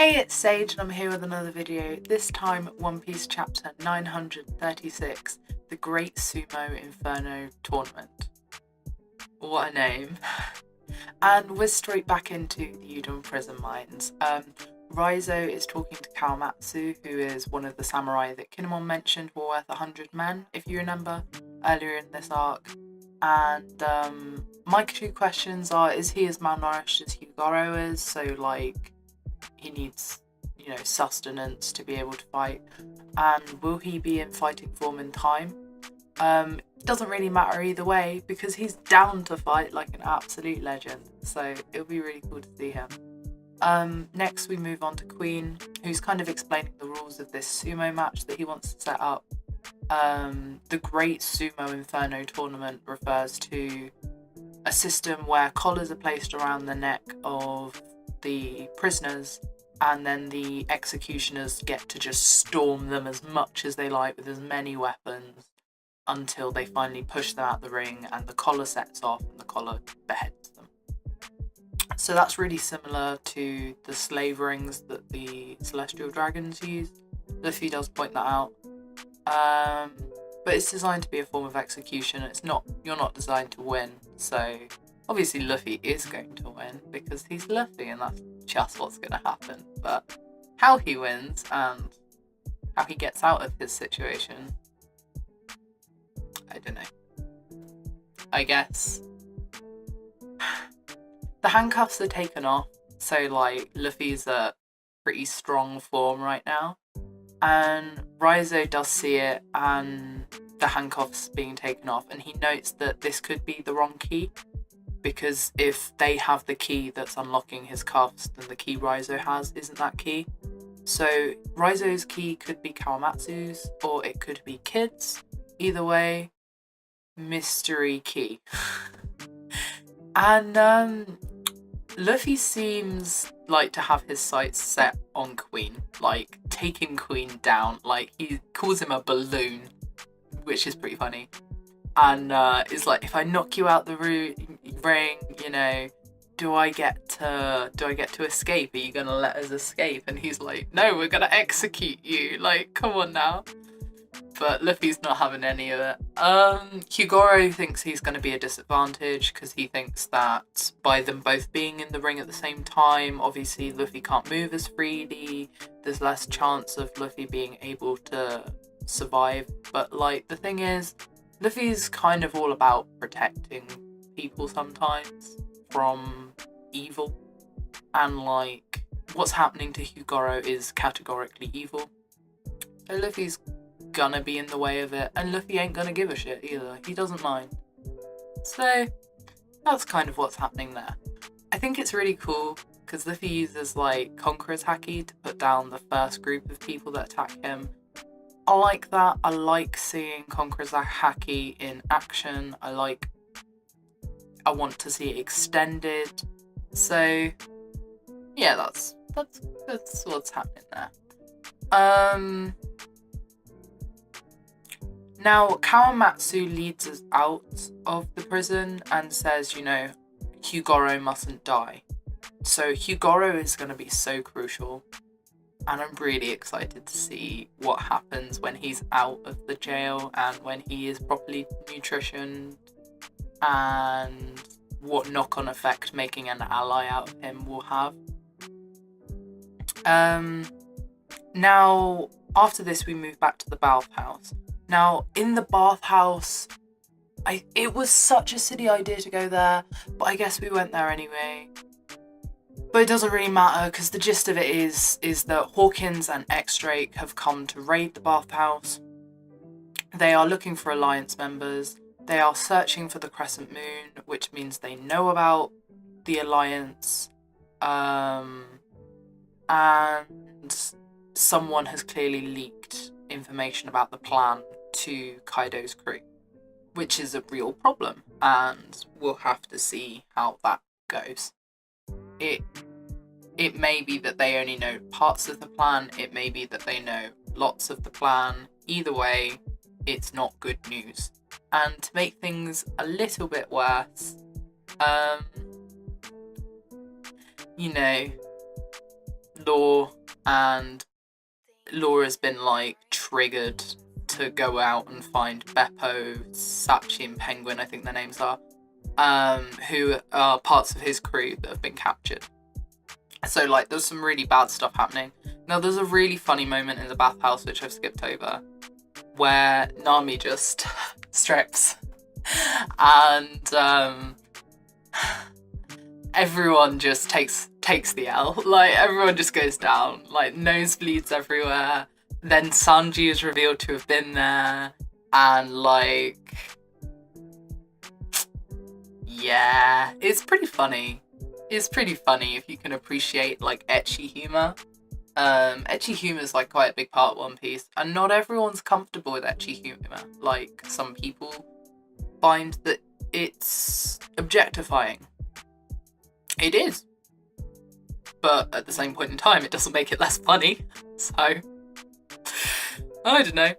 Hey, it's Sage and I'm here with another video, this time One Piece chapter 936, the Great Sumo Inferno Tournament. What a name. And we're straight back into the Udon prison mines. Raizo is talking to Kawamatsu, who is one of the samurai that Kinemon mentioned were worth 100 men, if you remember, earlier in this arc. And my two questions are, is he as malnourished as Hugo is? So like, he needs, you know, sustenance to be able to fight, and will he be in fighting form in time? It doesn't really matter either way because he's down to fight like an absolute legend, so it'll be really cool to see him. Next we move on to Queen, who's kind of explaining the rules of this sumo match that he wants to set up. The Great Sumo Inferno Tournament refers to a system where collars are placed around the neck of the prisoners, and then the executioners get to just storm them as much as they like with as many weapons until they finally push them out the ring and the collar sets off and the collar beheads them. So that's really similar to the slave rings that the celestial dragons use. Luffy does point that out. But it's designed to be a form of execution. You're not designed to win, so obviously Luffy is going to win because he's Luffy and that's just what's going to happen. But how he wins and how he gets out of his situation, I don't know. I guess the handcuffs are taken off, so like Luffy's at pretty strong form right now, and Raizo does see it and the handcuffs being taken off, and he notes that this could be the wrong key, because if they have the key that's unlocking his cuffs, then the key Raizo has isn't that key. So Raizo's key could be Kawamatsu's, or it could be Kid's. Either way, mystery key. And Luffy seems like to have his sights set on Queen, like taking Queen down. Like he calls him a balloon, which is pretty funny. And it's like, if I knock you out the ring, you know, do I get to escape? Are you gonna let us escape? And he's like, no, we're gonna execute you. Like, come on now. But Luffy's not having any of it. Hugo thinks he's gonna be a disadvantage because he thinks that by them both being in the ring at the same time, obviously Luffy can't move as freely. There's less chance of Luffy being able to survive. But like, the thing is, Luffy's kind of all about protecting people sometimes from evil, and like what's happening to Hugo is categorically evil. So Luffy's gonna be in the way of it, and Luffy ain't gonna give a shit either. He doesn't mind. So that's kind of what's happening there. I think it's really cool because Luffy uses like Conqueror's Haki to put down the first group of people that attack him. I like that. I like seeing Conqueror's Haki in action. I want to see it extended. So yeah, that's what's happening there. Now Kawamatsu leads us out of the prison and says, you know, Hugo mustn't die. So Hugo is going to be so crucial. And I'm really excited to see what happens when he's out of the jail and when he is properly nutritioned, and what knock-on effect making an ally out of him will have. Now, after this, we move back to the Bathhouse. Now, in the Bathhouse, it was such a silly idea to go there, but I guess we went there anyway. But it doesn't really matter because the gist of it is that Hawkins and X-Drake have come to raid the Bathhouse. They are looking for Alliance members. They are searching for the Crescent Moon, which means they know about the Alliance. And someone has clearly leaked information about the plan to Kaido's crew, which is a real problem, and we'll have to see how that goes. It may be that they only know parts of the plan, it may be that they know lots of the plan. Either way, it's not good news. And to make things a little bit worse, you know, Law and Laura's been like triggered to go out and find Beppo, Sachi and Penguin, I think their names are, who are parts of his crew that have been captured. So like there's some really bad stuff happening. Now there's a really funny moment in the bathhouse which I've skipped over, where Nami just strips and everyone just takes the L. Like everyone just goes down, like nosebleeds everywhere. Then Sanji is revealed to have been there, and like, yeah, it's pretty funny. It's pretty funny if you can appreciate like ecchi humor. Ecchi humor is like quite a big part of One Piece, and not everyone's comfortable with ecchi humor. Like some people find that it's objectifying. It is, but at the same point in time, it doesn't make it less funny. So I don't know,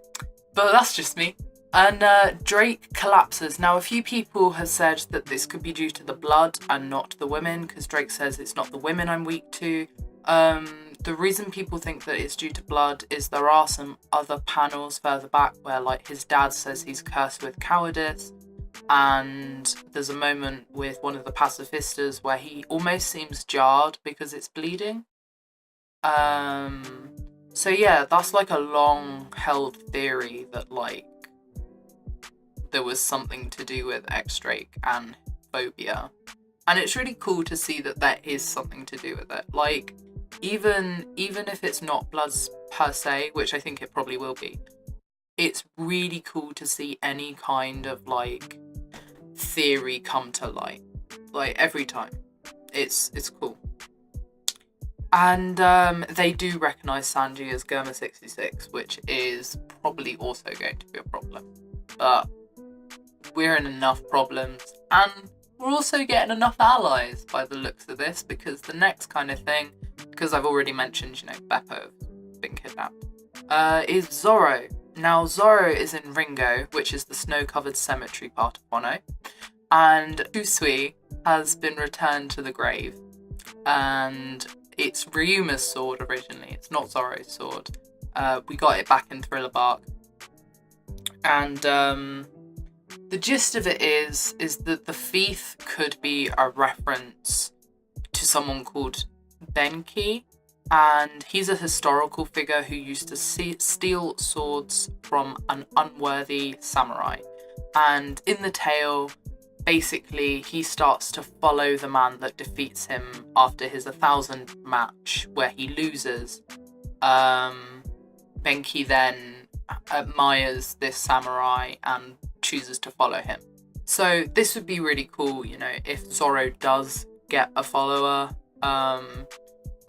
but that's just me. And Drake collapses. Now, a few people have said that this could be due to the blood and not the women, because Drake says it's not the women I'm weak to. The reason people think that it's due to blood is there are some other panels further back where like his dad says he's cursed with cowardice, and there's a moment with one of the pacifistas where he almost seems jarred because it's bleeding. So yeah, that's like a long held theory that like there was something to do with X-Drake and phobia. And it's really cool to see that there is something to do with it. Like, even if it's not bloods per se, which I think it probably will be, it's really cool to see any kind of, like, theory come to light. Like, every time. It's cool. And they do recognise Sanji as Germa 66, which is probably also going to be a problem. But we're in enough problems, and we're also getting enough allies by the looks of this, because the next kind of thing, because I've already mentioned, you know, Beppo been kidnapped, is Zoro. Now, Zoro is in Ringo, which is the snow-covered cemetery part of Wano, and Usui has been returned to the grave, and it's Ryuma's sword originally, it's not Zoro's sword. We got it back in Thriller Bark, and the gist of it is that the thief could be a reference to someone called Benki, and he's a historical figure who used to steal swords from an unworthy samurai. And in the tale, basically, he starts to follow the man that defeats him after his 1,000 match, where he loses. Benki then admires this samurai and chooses to follow him. So this would be really cool, you know, if Zoro does get a follower,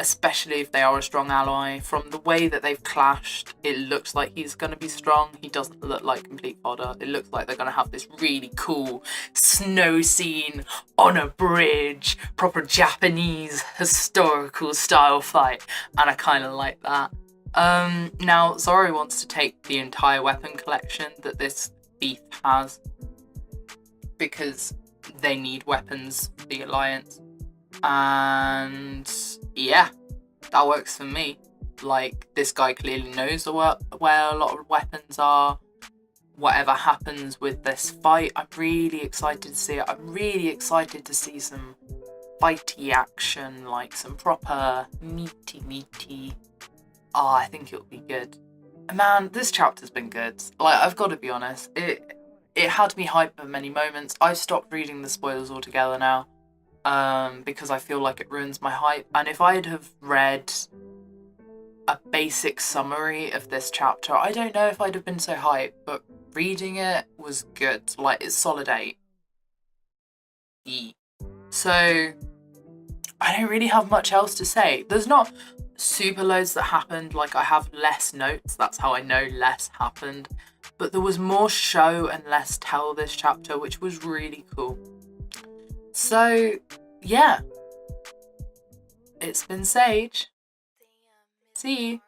especially if they are a strong ally. From the way that they've clashed, it looks like he's going to be strong. He doesn't look like complete fodder. It looks like they're going to have this really cool snow scene on a bridge, proper Japanese historical style fight, and I kind of like that. Now, Zoro wants to take the entire weapon collection that this thief has, because they need weapons for the Alliance. And yeah, that works for me. Like, this guy clearly knows where a lot of weapons are. Whatever happens with this fight, I'm really excited to see it. I'm really excited to see some fighty action, like some proper meaty. Oh, I think it'll be good. Man, this chapter's been good. Like, I've got to be honest. It had me hyped at many moments. I've stopped reading the spoilers altogether now, because I feel like it ruins my hype. And if I'd have read a basic summary of this chapter, I don't know if I'd have been so hyped, but reading it was good. Like, it's solid 8. So, I don't really have much else to say. There's not super loads that happened. Like, I have less notes, that's how I know less happened, but there was more show and less tell this chapter, which was really cool. So yeah, it's been Sage. See you.